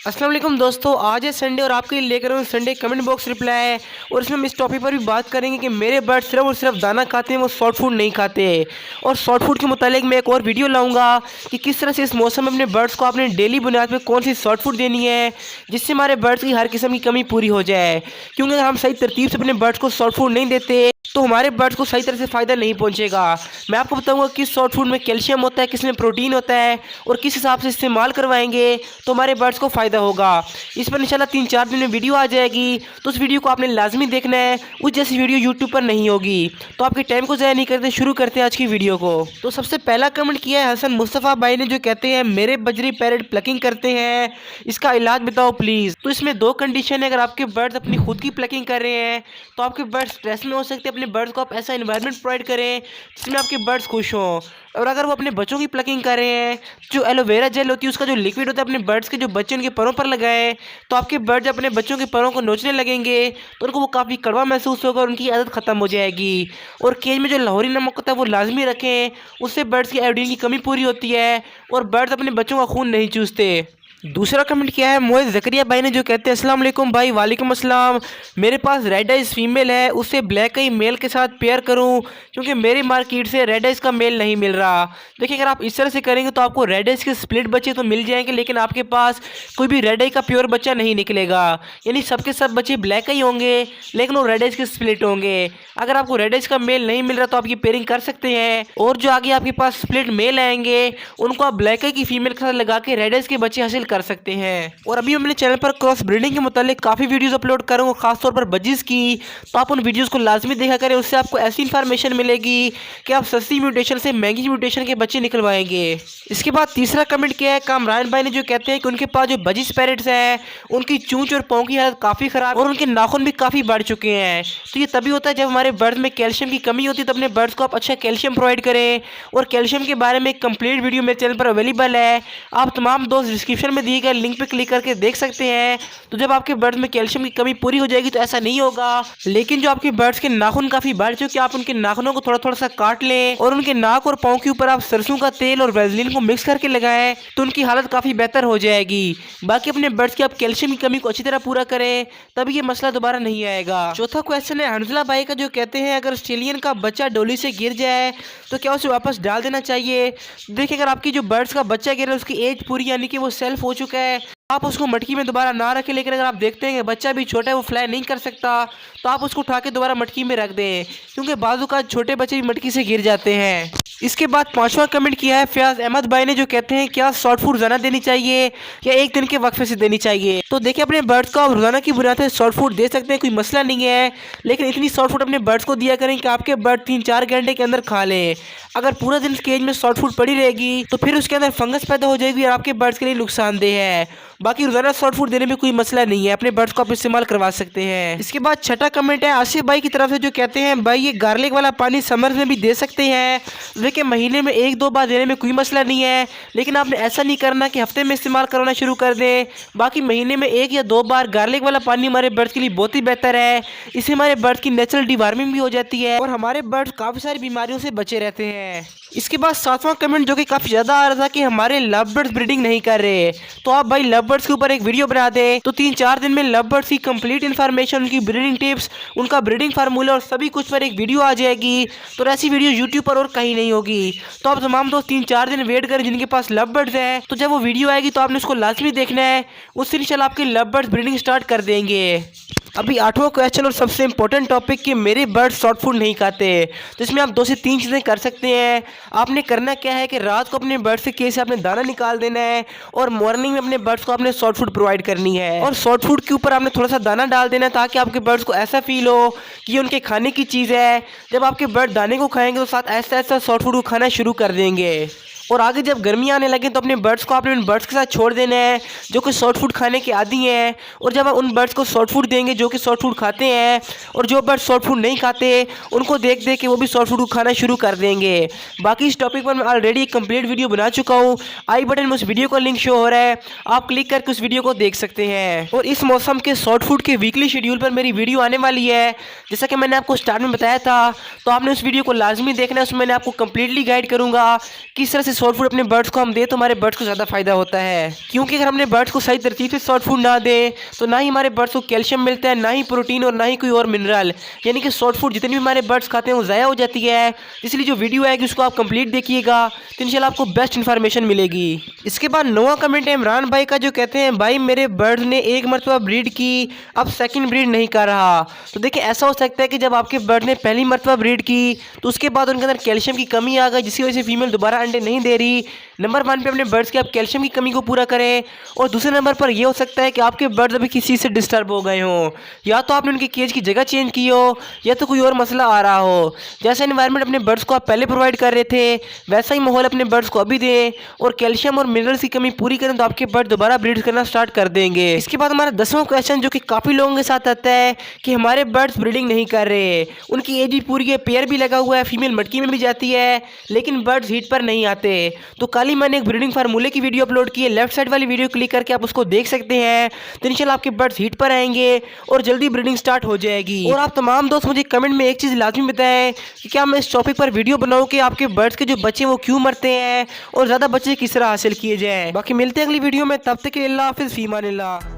अस्सलाम वालेकुम दोस्तों, आज है संडे और आपके लिए लेकर हूँ संडे कमेंट बॉक्स रिप्लाई। और इसमें हम इस टॉपिक पर भी बात करेंगे कि मेरे बर्ड सिर्फ और सिर्फ दाना खाते हैं, वो सॉफ्ट फूड नहीं खाते। और सॉफ्ट फूड के मुतालिक मैं एक और वीडियो लाऊंगा कि किस तरह से इस मौसम में अपने बर्ड्स को आपने डेली बुनियाद पर कौन सी सॉफ्ट फूड देनी है जिससे हमारे बर्ड्स की हर किस्म की कमी पूरी हो जाए। क्योंकि अगर हम सही तरतीब से अपने बर्ड्स को सॉफ्ट फूड नहीं देते तो हमारे बर्ड्स को सही तरह से फ़ायदा नहीं पहुंचेगा। मैं आपको बताऊंगा किस सॉफ्ट फूड में कैल्शियम होता है, किस में प्रोटीन होता है और किस हिसाब से इस्तेमाल करवाएंगे तो हमारे बर्ड्स को फ़ायदा होगा। इस पर इंशाल्लाह 3-4 दिन में वीडियो आ जाएगी, तो उस वीडियो को आपने लाजमी देखना है। उस जैसी वीडियो यूट्यूब पर नहीं होगी। तो आपके टाइम को ज़ाया नहीं करते, शुरू करते हैं आज की वीडियो को। तो सबसे पहला कमेंट किया है हसन मुस्तफ़ा भाई ने, जो कहते हैं मेरे बजरी पैरेट प्लकिंग करते हैं, इसका इलाज बताओ प्लीज़। तो इसमें दो कंडीशन है। अगर आपके बर्ड्स अपनी खुद की प्लकिंग कर रहे हैं तो आपके बर्ड्स स्ट्रेस में हो सकते हैं। अपने बर्ड्स को आप ऐसा इन्वायरमेंट प्रोवाइड करें जिसमें आपके बर्ड्स खुश हों। और अगर वो अपने बच्चों की प्लकिंग कर रहे हैं, जो एलोवेरा जेल होती है उसका जो लिक्विड होता है अपने बर्ड्स के जो बच्चे उनके परों पर लगाएं, तो आपके बर्ड जब अपने बच्चों के परों को नोचने लगेंगे तो उनको वो काफ़ी कड़वा महसूस होगा और उनकी आदत ख़त्म हो जाएगी। और केज में जो लाहौरी नमक होता है वो लाजमी रखें, उससे बर्ड्स की आयोडीन की कमी पूरी होती है और बर्ड्स अपने बच्चों का खून नहीं चूसते। दूसरा कमेंट किया है मोहित जकरिया भाई ने, जो कहते हैं अस्सलाम वालेकुम भाई। वालेकुम अस्सलाम। मेरे पास रेड आइज फीमेल है, उससे ब्लैक आई मेल के साथ पेयर करूं क्योंकि मेरी मार्केट से रेड आइज का मेल नहीं मिल रहा। देखिए, अगर आप इस तरह से करेंगे तो आपको रेड आइज के स्प्लिट बच्चे तो मिल जाएंगे, लेकिन आपके पास कोई भी रेड आई का प्योर बच्चा नहीं निकलेगा। यानी सबके सब बच्चे ब्लैक आई होंगे लेकिन वो रेड आइज के स्प्लिट होंगे। अगर आपको रेड आइज का मेल नहीं मिल रहा तो आप ये पेयरिंग कर सकते हैं, और जो आगे आपके पास स्प्लिट मेल आएंगे उनको आप ब्लैक आई की फीमेल के साथ लगा के रेड आइज के बच्चे हासिल कर सकते हैं। और अभी मैं अपने चैनल पर क्रॉस ब्रीडिंग के मुतालिक काफ़ी वीडियोस अपलोड करूँगा, खासतौर पर बजीज की, तो आप उन वीडियोस को लाजमी देखा करें। उससे आपको ऐसी इन्फॉर्मेशन मिलेगी कि आप सस्ती म्यूटेशन से महंगी म्यूटेशन के बच्चे निकलवाएंगे। इसके बाद तीसरा कमेंट किया है कामरान भाई ने, जो कहते हैं कि उनके पास जो बजीज पैरेट्स हैं उनकी चूंच और पाँव की हालत काफ़ी ख़राब और उनके नाखून भी काफ़ी बढ़ चुके हैं। तो ये तभी होता है जब हमारे बर्ड्स में कैल्शियम की कमी होती है। तो अपने बर्ड्स को आप अच्छा कैल्शियम प्रोवाइड करें, और कैल्शियम के बारे में एक कंप्लीट वीडियो मेरे चैनल पर अवेलेबल है। आप तमाम दोस्त डिस्क्रिप्शन में दिए गए लिंक पर क्लिक करके देख सकते हैं। तो जब आपके बर्ड्स में कैल्शियम की कमी पूरी हो जाएगी तो ऐसा नहीं होगा। लेकिन जो आपके बर्ड्स के नाखून काफ़ी बढ़ चुके हैं, आप उनके नाखूनों को थोड़ा थोड़ा सा काट लें और उनके नाक और पाँव के ऊपर आप सरसों का तेल और वैसलीन को मिक्स करके लगाएं तो उनकी हालत काफ़ी बेहतर हो जाएगी। बाकी अपने बर्ड्स की आप कैल्शियम की कमी को अच्छी तरह पूरा करें, तभी ये मसला दोबारा नहीं आएगा। चौथा क्वेश्चन है हंजला भाई का, जो कहते हैं अगर ऑस्ट्रेलियन का बच्चा डोली से गिर जाए तो क्या उसे वापस डाल देना चाहिए। देखिए, अगर आपकी जो बर्ड्स का बच्चा गिर रहा है उसकी एज पूरी यानी कि वो सेल्फ हो चुका है, आप उसको मटकी में दोबारा ना रखें। लेकिन अगर आप देखते हैं कि बच्चा भी छोटा है, वो फ्लाई नहीं कर सकता, तो आप उसको उठा के दोबारा मटकी में रख दें, क्योंकि बाजू का छोटे बच्चे भी मटकी से गिर जाते हैं। इसके बाद पांचवा कमेंट किया है फयाज अहमद भाई ने, जो कहते हैं क्या सॉफ्ट फूड रोजाना देनी चाहिए या एक दिन के वक्फे से देनी चाहिए। तो देखिए, अपने बर्ड्स को आप रोजाना की बुनियाद पर सॉफ्ट फूड दे सकते हैं, कोई मसला नहीं है, लेकिन इतनी सॉफ्ट फूड अपने बर्ड्स को दिया करें कि आपके बर्ड 3-4 घंटे के अंदर खा लें। अगर पूरा दिन केज में सॉफ्ट फूड पड़ी रहेगी तो फिर उसके अंदर फंगस पैदा हो जाएगी और आपके बर्ड्स के लिए नुकसानदेह है। बाकी रोजाना सॉफ्ट फूड देने में कोई मसला नहीं है, अपने बर्ड्स को आप इस्तेमाल करवा सकते हैं। इसके बाद छठा कमेंट है आसिफ भाई की तरफ से, जो कहते हैं भाई ये गार्लिक वाला पानी समर में भी दे सकते हैं। देखिए, महीने में 1-2 बार देने में कोई मसला नहीं है, लेकिन आपने ऐसा नहीं करना कि हफ्ते में इस्तेमाल करना शुरू कर दें। बाकी महीने में 1 या 2 बार गार्लिक वाला पानी हमारे बर्ड्स के लिए बहुत ही बेहतर है। इससे हमारे बर्ड्स की नेचुरल डिवार्मिंग भी हो जाती है और हमारे बर्ड्स काफ़ी सारी बीमारियों से बचे रहते हैं। इसके बाद 7वां कमेंट जो कि काफ़ी ज़्यादा आ रहा था कि हमारे लव बर्ड्स ब्रीडिंग नहीं कर रहे, तो आप भाई लव बर्ड्स के ऊपर एक वीडियो बना दें, तो 3-4 दिन में लव बर्ड्स की कंप्लीट इन्फॉर्मेशन, उनकी ब्रीडिंग टिप्स, उनका ब्रीडिंग फार्मूला और सभी कुछ पर एक वीडियो आ जाएगी। तो ऐसी वीडियो यूट्यूब पर और कहीं नहीं होगी। तो आप तमाम दोस्त 3-4 दिन वेट करें जिनके पास लव बर्ड्स हैं, तो जब वो वीडियो आएगी तो आपने उसको लाजमी देखना है, उससे इंशाल्लाह आपके लव बर्ड्स ब्रीडिंग स्टार्ट कर देंगे। अभी 8वां क्वेश्चन और सबसे इंपॉर्टेंट टॉपिक कि मेरे बर्ड्स सॉफ्ट फूड नहीं खाते, तो इसमें आप 2 से 3 चीज़ें कर सकते हैं। आपने करना क्या है कि रात को अपने बर्ड्स के केस से आपने दाना निकाल देना है और मॉर्निंग में अपने बर्ड्स को आपने सॉफ्ट फूड प्रोवाइड करनी है, और सॉफ्ट फूड के ऊपर आपने थोड़ा सा दाना डाल देना है ताकि आपके बर्ड्स को ऐसा फील हो कि ये उनके खाने की चीज़ है। जब आपके बर्ड दाने को खाएंगे तो साथ ऐसा ऐसा सॉफ्ट फूड को खाना शुरू कर देंगे। और आगे जब गर्मी आने लगे तो अपने बर्ड्स को आपने उन बर्ड्स के साथ छोड़ देना है जो कि सॉफ्ट फूड खाने के आदी हैं। और जब आप उन बर्ड्स को सॉफ्ट फूड देंगे जो कि सॉफ्ट फूड खाते हैं, और जो बर्ड्स सॉफ्ट फूड नहीं खाते उनको देख देख के वो भी सॉफ्ट फूड को खाना शुरू कर देंगे। बाकी इस टॉपिक पर मैं ऑलरेडी एक कंप्लीट वीडियो बना चुका हूँ, आई बटन में उस वीडियो का लिंक शो हो रहा है, आप क्लिक करके उस वीडियो को देख सकते हैं। और इस मौसम के सॉफ्ट फूड के वीकली शेड्यूल पर मेरी वीडियो आने वाली है, जैसा कि मैंने आपको स्टार्ट में बताया था, तो आपने उस वीडियो को लाजमी देखना है। उसमें मैंने आपको कंप्लीटली गाइड करूँगा किस तरह से सॉफ्ट फूड अपने बर्ड्स को हम दे तो हमारे बर्ड्स को ज़्यादा फायदा होता है, क्योंकि अगर हमने बर्ड्स को सही तरतीब से सॉफ्ट फूड ना दे तो ना ही हमारे बर्ड्स को कैल्शियम मिलता है, ना ही प्रोटीन और ना ही कोई और मिनरल। यानी कि सॉफ्ट फूड जितनी भी हमारे बर्ड्स खाते हैं वो ज़ाया हो जाती है। इसलिए जो वीडियो है कि उसको आप कंप्लीट देखिएगा तो इंशाल्लाह आपको बेस्ट इन्फॉर्मेशन मिलेगी। इसके बाद नवा कमेंट है इमरान भाई का, जो कहते हैं भाई मेरे बर्ड ने एक मरतबा ब्रीड की, अब सेकंड ब्रीड नहीं कर रहा। तो देखिए ऐसा हो सकता है कि जब आपके बर्ड ने पहली मरतबा ब्रीड की तो उसके बाद उनके अंदर कैल्शियम की कमी आ गई, जिसकी वजह से फीमेल दोबारा अंडे नहीं दे रही। नंबर 1 पे अपने बर्ड्स के आप कैल्शियम की कमी को पूरा करें, और दूसरे नंबर पर यह हो सकता है कि आपके बर्ड्स अभी किसी से डिस्टर्ब हो गए हों, या तो आपने उनकी केज की जगह चेंज की हो या तो कोई और मसला आ रहा हो। जैसा एनवायरनमेंट अपने बर्ड्स को आप पहले प्रोवाइड कर रहे थे वैसा ही माहौल अपने बर्ड्स को अभी दें, और कैल्शियम और मिनरल्स की कमी पूरी करें तो आपके बर्ड दोबारा ब्रीड करना स्टार्ट कर देंगे। इसके बाद हमारा 10वां क्वेश्चन जो कि काफ़ी लोगों के साथ आता है कि हमारे बर्ड्स ब्रीडिंग नहीं कर रहे, उनकी एज भी पूरी है, पेयर भी लगा हुआ है, फीमेल मटकी में भी जाती है, लेकिन बर्ड्स हीट पर नहीं आते। तो कल ही मैंने एक ब्रीडिंग फार्मूले की वीडियो अपलोड की है, लेफ्ट साइड वाली वीडियो क्लिक करके आप उसको देख सकते हैं। तो इंशाल्लाह आपके बर्ड्स हीट पर आएंगे और जल्दी ब्रीडिंग स्टार्ट हो जाएगी। और आप तमाम दोस्त मुझे कमेंट में एक चीज़ लाजमी बताएं कि क्या मैं इस टॉपिक पर वीडियो बनाऊं कि आपके बर्ड्स के जो बच्चे वो क्यों मरते हैं और ज़्यादा बच्चे किस तरह हासिल किए जाएं। बाकी मिलते हैं अगली वीडियो में, तब तक के लिए अल्लाह हाफिज़, फी अमानिल्लाह।